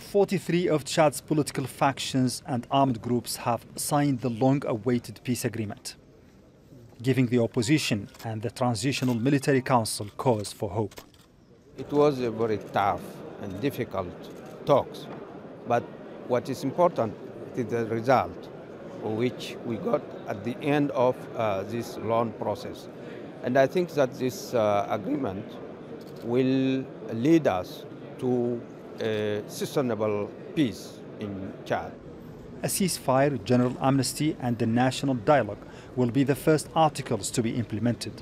43 of Chad's political factions and armed groups have signed the long-awaited peace agreement, giving the opposition and the Transitional Military Council cause for hope. It was a very tough and difficult talks, but what is important is the result which we got at the end of this long process. And I think that this agreement will lead us to a sustainable peace in Chad. A ceasefire, general amnesty and the national dialogue will be the first articles to be implemented.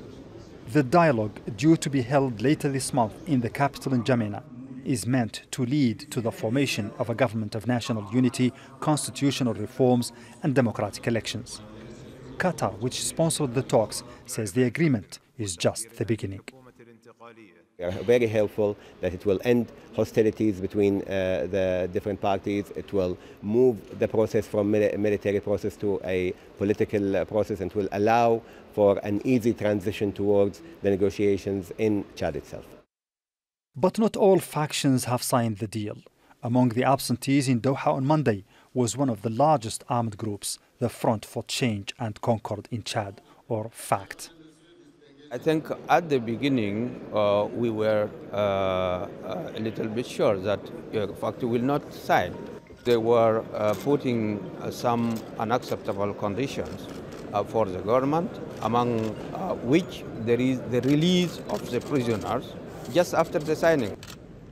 The dialogue, due to be held later this month in the capital in N'Djamena, is meant to lead to the formation of a government of national unity, constitutional reforms and democratic elections. Qatar, which sponsored the talks, says the agreement is just the beginning. We are very hopeful that it will end hostilities between the different parties. It will move the process from military process to a political process and will allow for an easy transition towards the negotiations in Chad itself. But not all factions have signed the deal. Among the absentees in Doha on Monday was one of the largest armed groups, the Front for Change and Concord in Chad, or FACT. I think at the beginning we were a little bit sure that FACT will not sign. They were putting some unacceptable conditions for the government, among which there is the release of the prisoners just after the signing.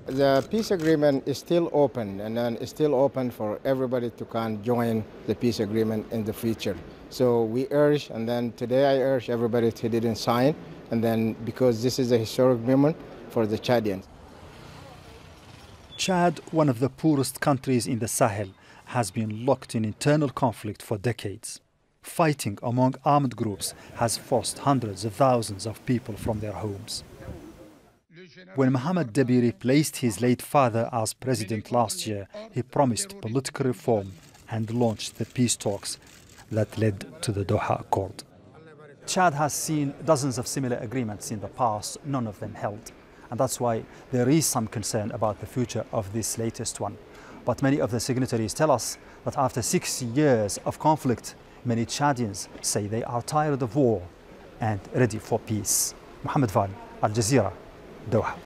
The peace agreement is still open, and then it's still open for everybody to can join the peace agreement in the future. So we urge, and then today I urge everybody who didn't sign, and then because this is a historic moment for the Chadians. Chad, one of the poorest countries in the Sahel, has been locked in internal conflict for decades. Fighting among armed groups has forced hundreds of thousands of people from their homes. When Mohamed replaced his late father as president last year, he promised political reform and launched the peace talks that led to the Doha Accord. Chad has seen dozens of similar agreements in the past, none of them held. And that's why there is some concern about the future of this latest one. But many of the signatories tell us that after 6 years of conflict, many Chadians say they are tired of war and ready for peace. Mohamed Vall, Al Jazeera, Doha.